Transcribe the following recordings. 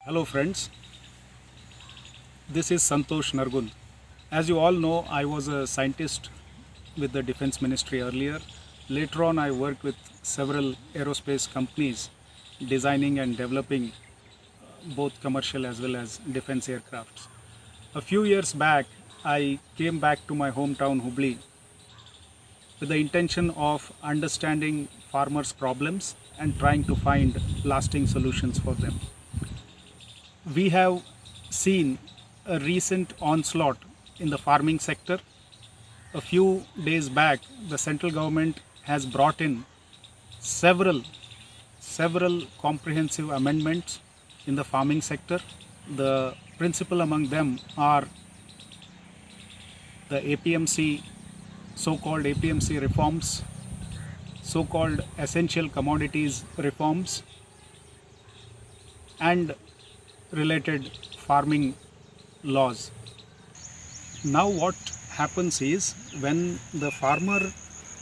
Hello friends, this is Santosh Nargund. As you all know, I was a scientist with the Defense Ministry earlier. Later on, I worked with several aerospace companies designing and developing both commercial as well as defense aircrafts. A few years back, I came back to my hometown Hubli with the intention of understanding farmers' problems and trying to find lasting solutions for them. We have seen a recent onslaught in the farming sector. A few days back, the central government has brought in several comprehensive amendments in the farming sector. The principal among them are the APMC, so-called APMC reforms, so-called essential commodities reforms, and related farming laws. Now what happens is, when the farmer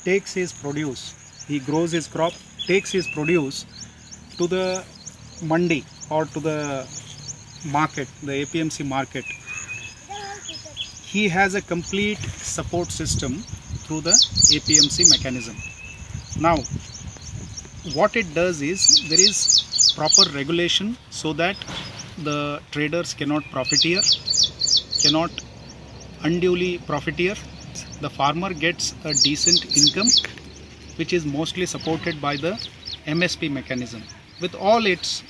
takes his produce, he grows his crop, takes his produce to the mandi or to the market, the APMC market, he has a complete support system through the APMC mechanism. Now what it does is, there is proper regulation so that the traders cannot profiteer, cannot unduly profiteer. The farmer gets a decent income, which is mostly supported by the MSP mechanism. With all its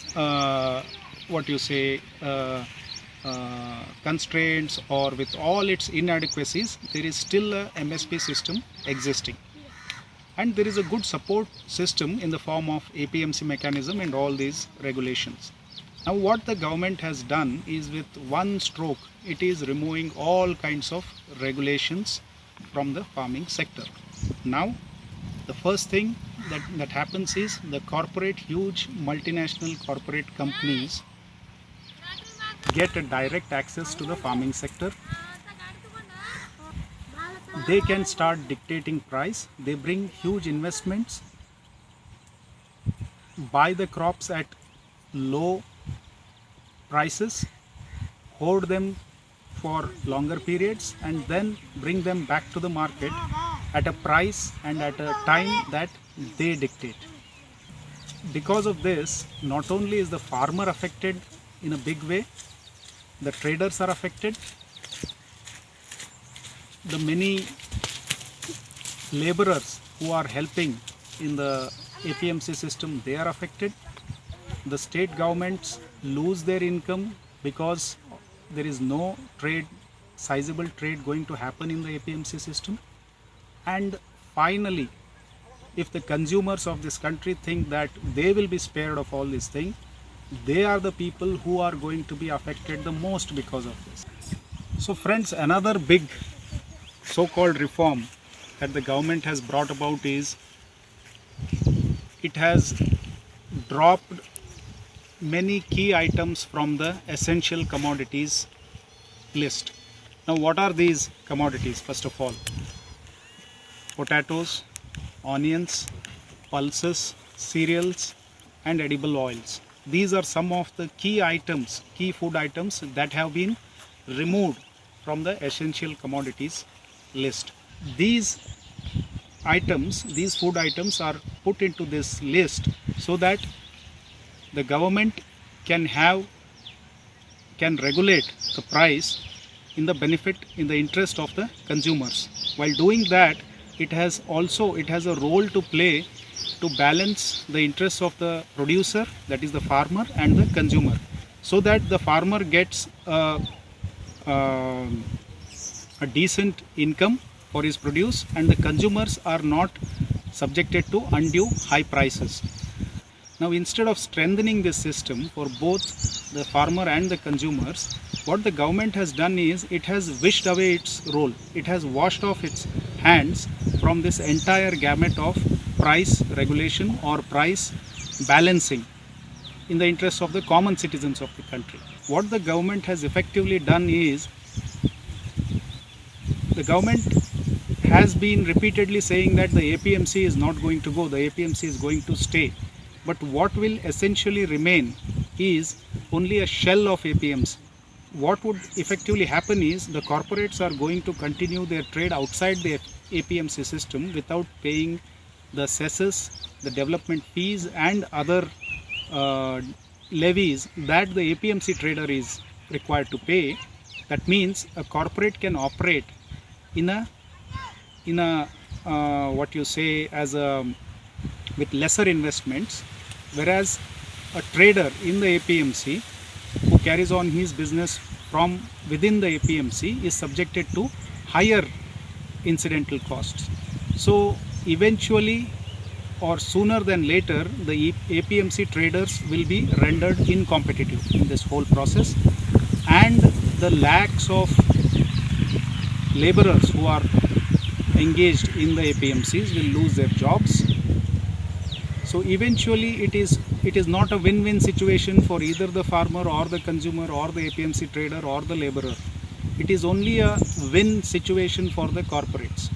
constraints, or with all its inadequacies, there is still a MSP system existing. And there is a good support system in the form of APMC mechanism and all these regulations. Now what the government has done is, with one stroke, it is removing all kinds of regulations from the farming sector. Now the first thing that happens is, the huge multinational corporate companies get a direct access to the farming sector. They can start dictating price. They bring huge investments, buy the crops at low prices, hoard them for longer periods, and then bring them back to the market at a price and at a time that they dictate. Because of this, not only is the farmer affected in a big way, the traders are affected, the many laborers who are helping in the APMC system, they are affected. The state governments lose their income because there is no sizable trade going to happen in the APMC system. And finally, if the consumers of this country think that they will be spared of all these things, they are the people who are going to be affected the most because of this. So friends, another big so-called reform that the government has brought about is, it has dropped many key items from the essential commodities list. Now what are these commodities? First of all, potatoes, onions, pulses, cereals, and edible oils. These are some of the key food items that have been removed from the essential commodities list. These food items are put into this list so that the government can regulate the price in the interest of the consumers. While doing that, it has a role to play to balance the interests of the producer, that is the farmer, and the consumer, so that the farmer gets a decent income for his produce, and the consumers are not subjected to undue high prices. Now instead of strengthening this system for both the farmer and the consumers, what the government has done is, it has wished away its role. It has washed off its hands from this entire gamut of price regulation or price balancing in the interest of the common citizens of the country. What the government has effectively done is, the government has been repeatedly saying that the APMC is not going to go, the APMC is going to stay. But what will essentially remain is only a shell of APMs. What would effectively happen is the corporates are going to continue their trade outside the APMC system without paying the cesses, the development fees and other levies that the APMC trader is required to pay. That means a corporate can operate in a what you say as a with lesser investments, whereas a trader in the APMC who carries on his business from within the APMC is subjected to higher incidental costs. So eventually or sooner than later, the APMC traders will be rendered incompetitive in this whole process, and the lakhs of laborers who are engaged in the APMCs will lose their jobs. So eventually it is not a win-win situation for either the farmer or the consumer or the APMC trader or the laborer. It is only a win situation for the corporates.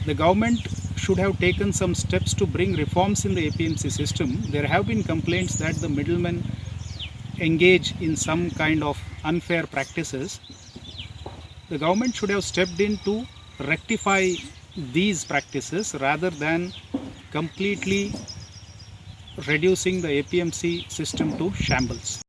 The government should have taken some steps to bring reforms in the APMC system. There have been complaints that the middlemen engage in some kind of unfair practices. The government should have stepped in to rectify these practices rather than completely reducing the APMC system to shambles.